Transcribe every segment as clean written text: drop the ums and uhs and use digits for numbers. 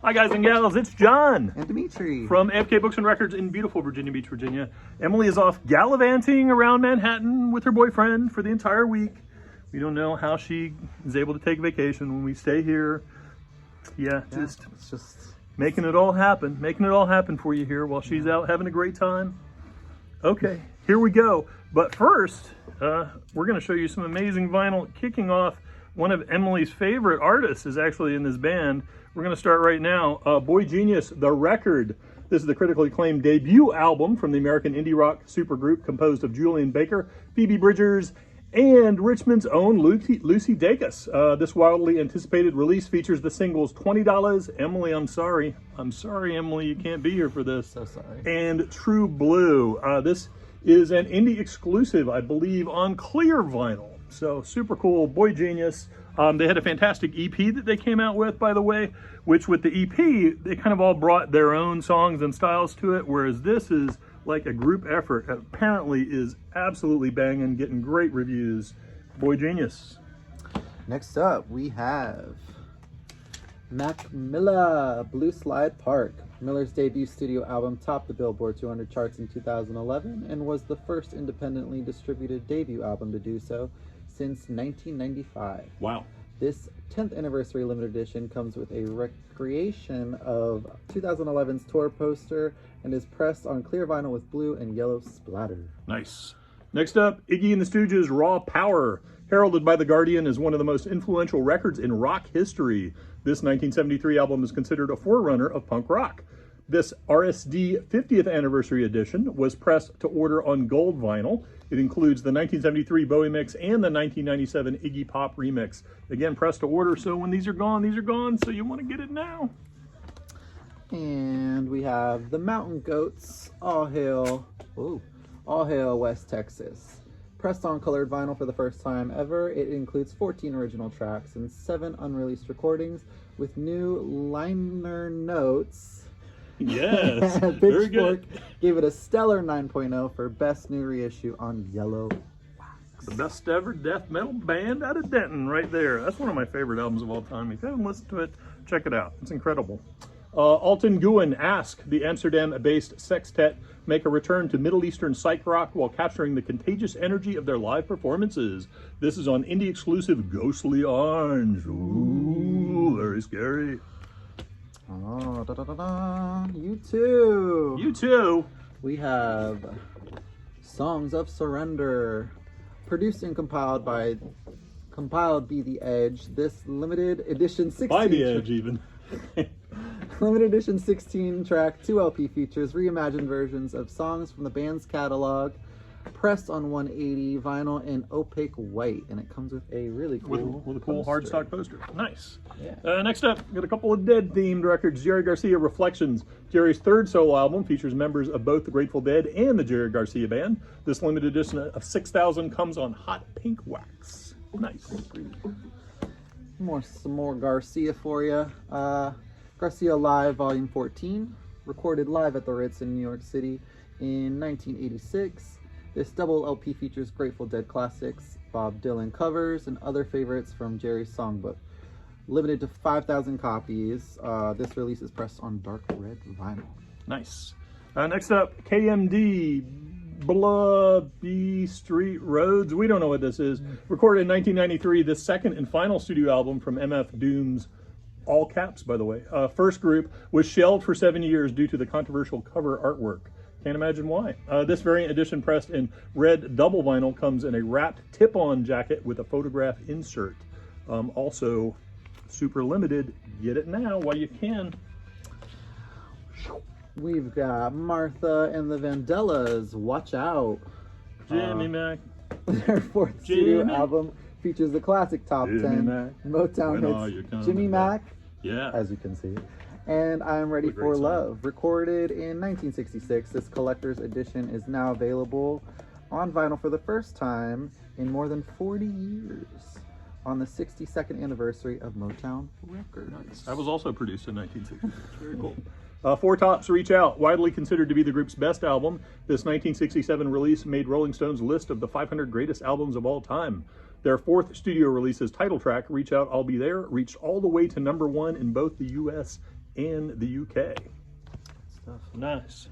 Hi guys and gals, it's John and Dimitri from AFK Books and Records in beautiful Virginia Beach, Virginia. Emily is off gallivanting around Manhattan with her boyfriend for the entire week. We don't know how she is able to take vacation when we stay here. It's just making it all happen for you here while she's out having a great time. Okay, here we go. But first, we're going to show you some amazing vinyl. Kicking off, one of Emily's favorite artists is actually in this band. We're going to start right now. Boy Genius, The Record. This is the critically acclaimed debut album from the American indie rock supergroup composed of Julian Baker, Phoebe Bridgers, and Richmond's own Lucy Dacus. This wildly anticipated release features the singles $20, Emily, I'm sorry, Emily, you can't be here for this. So sorry. And True Blue. This is an indie exclusive, I believe, on clear vinyl. So super cool. Boy Genius. They had a fantastic EP that they came out with, by the way, which with the EP, they kind of all brought their own songs and styles to it, whereas this is like a group effort. Apparently is absolutely banging, getting great reviews. Boy Genius. Next up, we have Mac Miller, Blue Slide Park. Miller's debut studio album topped the Billboard 200 charts in 2011 and was the first independently distributed debut album to do so since 1995. Wow. This 10th anniversary limited edition comes with a recreation of 2011's tour poster and is pressed on clear vinyl with blue and yellow splatter. Nice. Next up, Iggy and the Stooges' Raw Power. Heralded by The Guardian as one of the most influential records in rock history. This 1973 album is considered a forerunner of punk rock. This RSD 50th anniversary edition was pressed to order on gold vinyl. It includes the 1973 Bowie mix and the 1997 Iggy Pop remix. Again, pressed to order, so when these are gone, so you want to get it now. And we have the Mountain Goats, All Hail West Texas. Pressed on colored vinyl for the first time ever, it includes 14 original tracks and 7 unreleased recordings with new liner notes. Yes, very good. Gave it a stellar 9.0 for Best New Reissue on Yellow Wax. The best ever death metal band out of Denton right there. That's one of my favorite albums of all time. If you haven't listened to it, check it out. It's incredible. Alton Guin, Ask, the Amsterdam-based sextet, make a return to Middle Eastern psych rock while capturing the contagious energy of their live performances. This is on indie exclusive Ghostly Orange. Ooh, very scary. Oh, U2. We have Songs of Surrender, produced and compiled Be the Edge. This limited edition 16 by the Edge even. Limited edition 16-track 2 LP features reimagined versions of songs from the band's catalog, pressed on 180 vinyl in opaque white, and it comes with a really cool with a cool hardstock poster. Nice. Yeah. Next up, got a couple of Dead-themed records. Jerry Garcia Reflections. Jerry's third solo album features members of both the Grateful Dead and the Jerry Garcia Band. This limited edition of 6,000 comes on hot pink wax. Nice. Some more Garcia for you. Garcia Live Volume 14, recorded live at the Ritz in New York City in 1986. This double LP features Grateful Dead classics, Bob Dylan covers, and other favorites from Jerry's songbook. Limited to 5,000 copies, this release is pressed on dark red vinyl. Nice. Next up, KMD, Blah B Street Roads. We don't know what this is. Recorded in 1993, the second and final studio album from MF Doom's, all caps by the way, first group, was shelved for 7 years due to the controversial cover artwork. Can't imagine why. This variant edition pressed in red double vinyl comes in a wrapped tip-on jacket with a photograph insert. Also super limited. Get it now while you can. We've got Martha and the Vandellas, Watch Out. Jimmy Mac. Their fourth studio album features the classic top 10 Motown hits, Jimmy Mac, as you can see, and I'm Ready for Love. Recorded in 1966, this collector's edition is now available on vinyl for the first time in more than 40 years on the 62nd anniversary of Motown Records. That was also produced in 1966. Very cool. Four Tops Reach Out, widely considered to be the group's best album. This 1967 release made Rolling Stone's list of the 500 greatest albums of all time. Their fourth studio release's title track, Reach Out, I'll Be There, reached all the way to #1 in both the US and the UK. Stuff. Nice.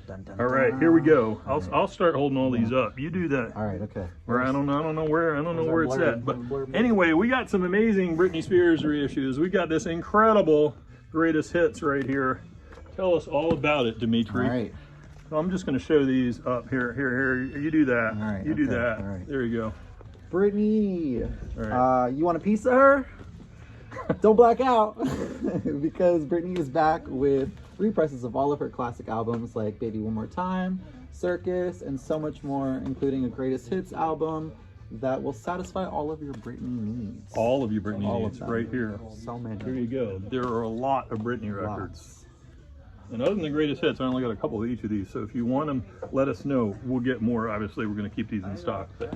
Dun, dun, All right, dun. here we go. I'll start holding all these up. You do that. All right, okay. Where I don't know where it's blurb? at. But anyway, we got some amazing Britney Spears reissues. We got this incredible greatest hits right here. Tell us all about it, Dimitri. All right. So I'm just going to show these up here. Here. You do that. All right, you do okay, that. all right. There you go. Britney, All right. you want a piece of her? Don't black out, because Britney is back with represses of all of her classic albums like Baby One More Time, Circus, and so much more, including a greatest hits album that will satisfy all of your Britney needs. All of your Britney All needs of them. right here. So many. Here you go. There are a lot of Britney records. Lots. And other than the greatest hits, I only got a couple of each of these. So if you want them, let us know. We'll get more. Obviously, we're going to keep these in stock. But,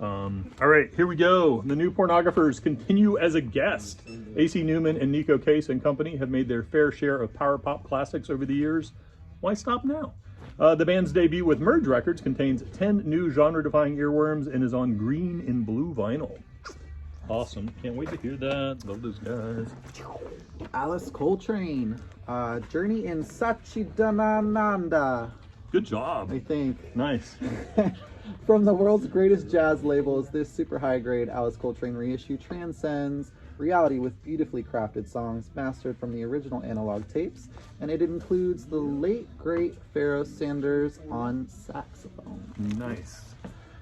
all right, here we go. The new pornographers continue as a guest. AC Newman and Nico Case and company have made their fair share of power pop classics over the years. Why stop now? The band's debut with Merge Records contains 10 new genre-defying earworms and is on green and blue vinyl. Awesome. Can't wait to hear that. Love those guys. Alice Coltrane, Journey in Satchidananda, Good job. I think. Nice. From the world's greatest jazz labels, this super high-grade Alice Coltrane reissue transcends reality with beautifully crafted songs mastered from the original analog tapes, and it includes the late, great Pharoah Sanders on saxophone. Nice.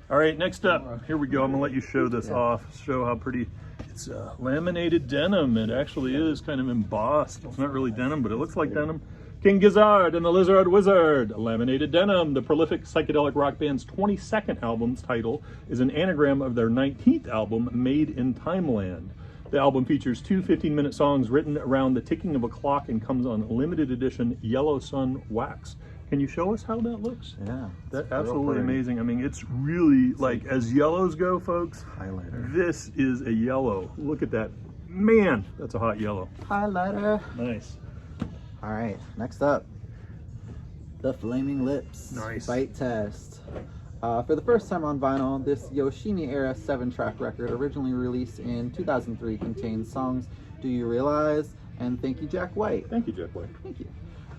All right, next up, here we go. I'm gonna let you show this off, show how pretty. It's laminated denim. It actually is kind of embossed. It's not really denim, but it looks like denim. King Gizzard and the Lizard Wizard. Laminated Denim, the prolific psychedelic rock band's 22nd album's title, is an anagram of their 19th album, Made in Timeland. The album features two 15-minute songs written around the ticking of a clock and comes on limited edition Yellow Sun wax. Can you show us how that looks? Yeah. That's absolutely amazing. I mean, it's really, like, as yellows go, folks, Highlighter. this is a yellow. Look at that. Man, that's a hot yellow. Highlighter. Nice. All right, next up, The Flaming Lips. Nice. Bite Test. For the first time on vinyl, this Yoshimi-era 7-track record, originally released in 2003, contains songs Do You Realize and Thank You, Jack White. Thank you, Jack White. Thank you.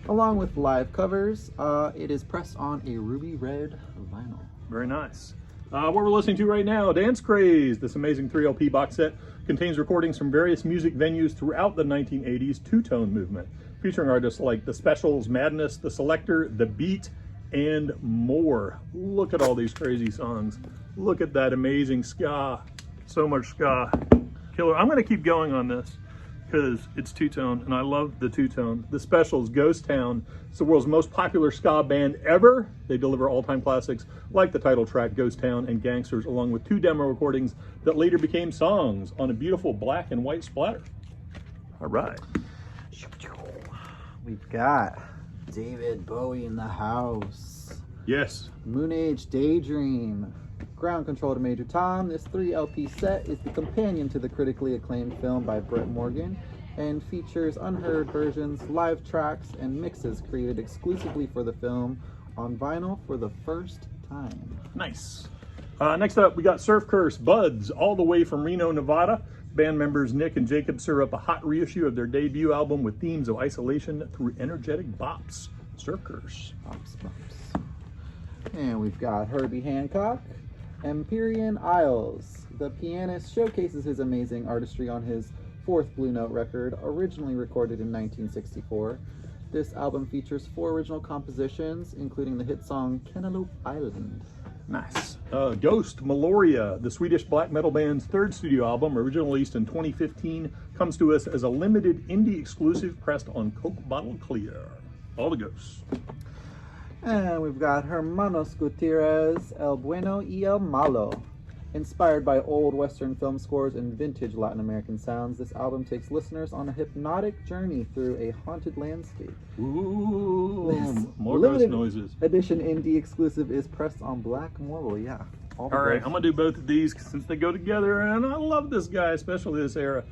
Along with live covers, it is pressed on a ruby red vinyl. Very nice. What we're listening to right now, Dance Craze. This amazing 3LP box set contains recordings from various music venues throughout the 1980s two-tone movement, featuring artists like The Specials, Madness, The Selector, The Beat, and more. Look at all these crazy songs. Look at that amazing ska. So much ska. Killer. I'm going to keep going on this because it's two-tone, and I love the two-tone. The Specials, Ghost Town. It's the world's most popular ska band ever. They deliver all-time classics like the title track, Ghost Town, and Gangsters, along with 2 demo recordings that later became songs on a beautiful black and white splatter. All right. We've got David Bowie in the house. Yes. Moon Age Daydream. Ground Control to Major Tom. This 3LP set is the companion to the critically acclaimed film by Brett Morgan and features unheard versions, live tracks, and mixes created exclusively for the film on vinyl for the first time. Nice. Next up, we got Surf Curse Buds, all the way from Reno, Nevada. Band members Nick and Jacob stir up a hot reissue of their debut album with themes of isolation through energetic bops. Surf Curse. Bops, bops. And we've got Herbie Hancock, Empyrean Isles. The pianist showcases his amazing artistry on his 4th Blue Note record, originally recorded in 1964. This album features 4 original compositions, including the hit song Cantaloupe Island. Nice. Ghost Meloria, the Swedish black metal band's 3rd studio album, originally released in 2015, comes to us as a limited indie exclusive pressed on Coke Bottle Clear. All the ghosts. And we've got Hermanos Gutierrez, El Bueno y El Malo. Inspired by old Western film scores and vintage Latin American sounds, this album takes listeners on a hypnotic journey through a haunted landscape. Ooh, more ghost limited noises. edition indie exclusive is pressed on black marble. Yeah. All right, I'm going to do both of these since they go together, and I love this guy, especially this era.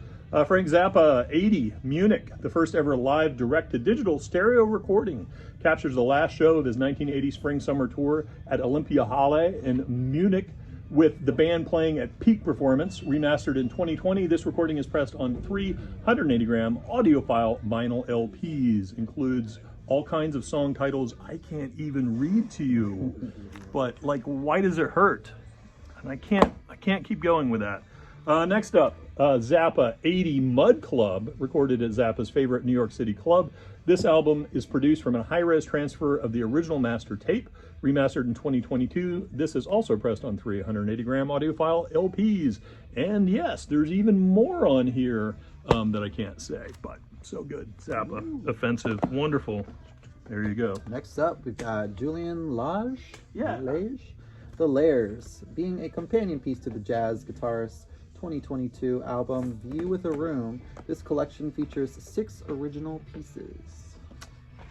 Frank Zappa, 80, Munich, the first ever live direct-to-digital stereo recording, captures the last show of his 1980 spring-summer tour at Olympia Halle in Munich, with the band playing at peak performance. Remastered in 2020, this recording is pressed on 380-gram audiophile vinyl LPs. Includes all kinds of song titles I can't even read to you, but like, why does it hurt? And I can't keep going with that. Next up, Zappa 80 Mud Club, recorded at Zappa's favorite New York City club. This album is produced from a high-res transfer of the original master tape, remastered in 2022. This is also pressed on 380-gram audiophile LPs. And yes, there's even more on here that I can't say, but so good. Zappa, offensive, wonderful. There you go. Next up, we've got Julian Lage. Yeah. Lage. The Layers, being a companion piece to the jazz guitarist's 2022 album View with a Room. This collection features 6 original pieces.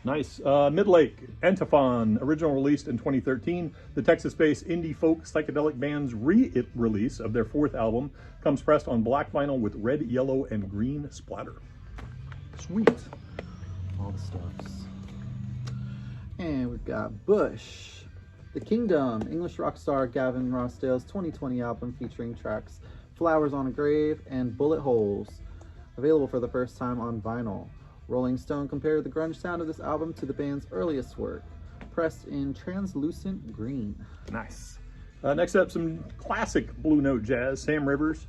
Nice. Midlake, Antiphon, original released in 2013. The Texas-based indie folk psychedelic band's re-release of their 4th album comes pressed on black vinyl with red, yellow, and green splatter. Sweet. All the stuffs. And we've got Bush, The Kingdom, English rock star Gavin Rossdale's 2020 album featuring tracks Flowers on a Grave and Bullet Holes, available for the first time on vinyl. Rolling Stone compared the grunge sound of this album to the band's earliest work, pressed in translucent green. Nice. Next up, some classic Blue Note jazz. Sam Rivers,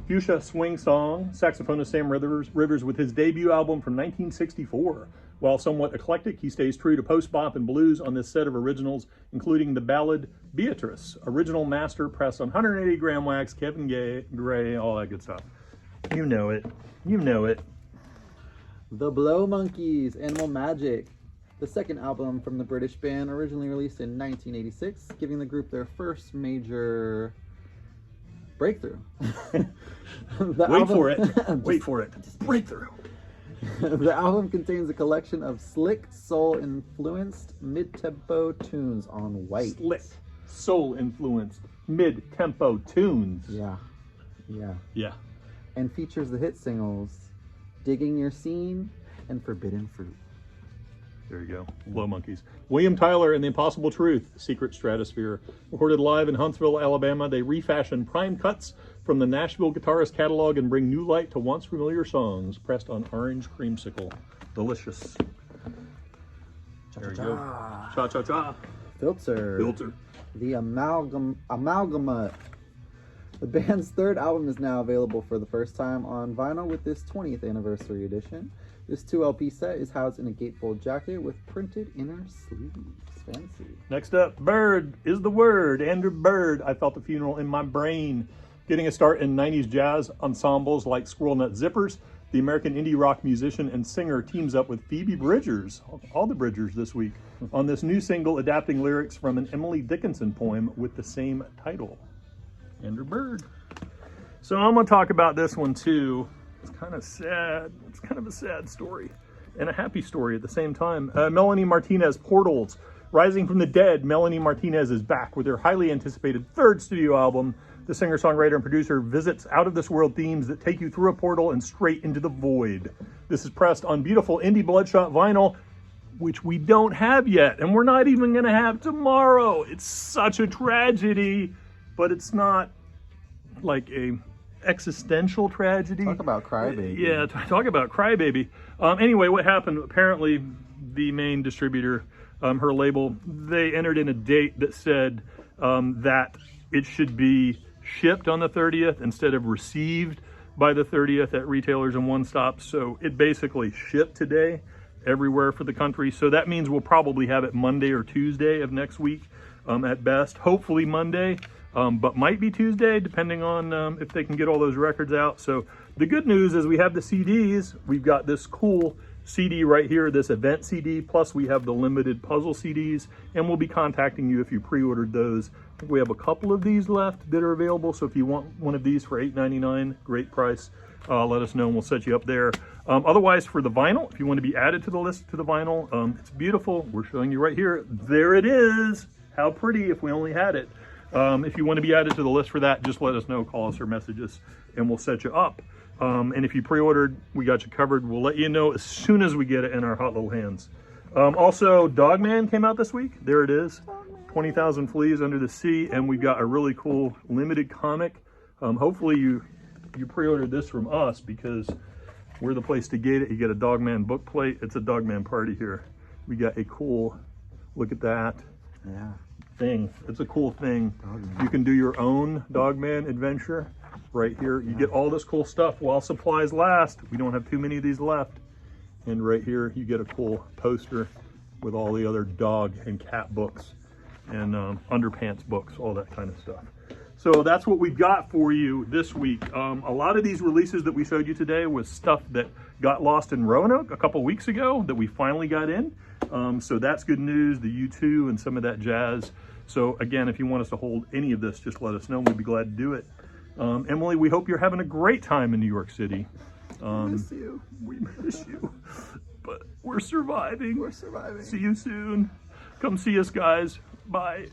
Fuchsia Swing Song, saxophonist Sam Rivers with his debut album from 1964. While somewhat eclectic, he stays true to post-bop and blues on this set of originals, including the ballad Beatrice, original master pressed on 180-gram wax, Kevin Gray, all that good stuff. You know it. You know it. The Blow Monkeys, Animal Magic, the second album from the British band, originally released in 1986, giving the group their first major breakthrough. Wait for it. Breakthrough. The album contains a collection of slick, soul-influenced mid-tempo tunes on white. Slick, soul-influenced mid-tempo tunes. Yeah. And features the hit singles Digging Your Scene and Forbidden Fruit. There you go. Blow Monkeys. William Tyler and the Impossible Truth, Secret Stratosphere. Recorded live in Huntsville, Alabama, they refashion prime cuts from the Nashville guitarist catalog and bring new light to once familiar songs, pressed on orange creamsicle. Delicious. There you go. Cha-cha-cha. Filter. The Amalgamate. The band's 3rd album is now available for the first time on vinyl with this 20th anniversary edition. This 2 LP set is housed in a gatefold jacket with printed inner sleeves. Fancy. Next up, Bird is the word. Andrew Bird, I Felt the Funeral in My Brain. Getting a start in 90s jazz ensembles like Squirrel Nut Zippers, the American indie rock musician and singer teams up with Phoebe Bridgers, all the Bridgers this week, on this new single adapting lyrics from an Emily Dickinson poem with the same title. Andrew Bird. So I'm going to talk about this one too. It's kind of sad. It's kind of a sad story and a happy story at the same time. Melanie Martinez, Portals. Rising from the dead, Melanie Martinez is back with her highly anticipated 3rd studio album. The singer-songwriter and producer visits out-of-this-world themes that take you through a portal and straight into the void. This is pressed on beautiful indie bloodshot vinyl, which we don't have yet, and we're not even going to have tomorrow. It's such a tragedy, but it's not like a existential tragedy. Talk about crybaby. Yeah, talk about crybaby. Anyway, what happened, apparently the main distributor, her label, they entered in a date that said that it should be shipped on the 30th instead of received by the 30th at retailers and one-stops. So it basically shipped today everywhere for the country. So that means we'll probably have it Monday or Tuesday of next week at best. Hopefully Monday, but might be Tuesday depending on if they can get all those records out. So the good news is we have the CDs. We've got this cool CD right here, this event CD, plus we have the limited puzzle CDs, and we'll be contacting you if you pre-ordered those. I think we have a couple of these left that are available, so if you want one of these for $8.99, great price, let us know and we'll set you up there. Otherwise, for the vinyl, if you want to be added to the list to the vinyl, it's beautiful. We're showing you right here. There it is. How pretty if we only had it. If you want to be added to the list for that, just let us know, call us or message us, and we'll set you up. And if you pre-ordered, we got you covered. We'll let you know as soon as we get it in our hot little hands. Also, Dogman came out this week. There it is. 20,000 Fleas Under the Sea, and we've got a really cool limited comic. Hopefully you pre-ordered this from us because we're the place to get it. You get a Dogman book plate. It's a Dogman party here. We got a cool, look at that. Yeah. Thing. It's a cool thing. Dogman. You can do your own Dogman adventure right here. You get all this cool stuff while supplies last. We don't have too many of these left. And right here, you get a cool poster with all the other dog and cat books and underpants books, all that kind of stuff. So that's what we got for you this week. A lot of these releases that we showed you today was stuff that got lost in Roanoke a couple weeks ago that we finally got in. So that's good news, the U2 and some of that jazz. So again, if you want us to hold any of this, just let us know. We'd be glad to do it. Emily, we hope you're having a great time in New York City. We miss you. We miss you. But we're surviving. We're surviving. See you soon. Come see us, guys. Bye.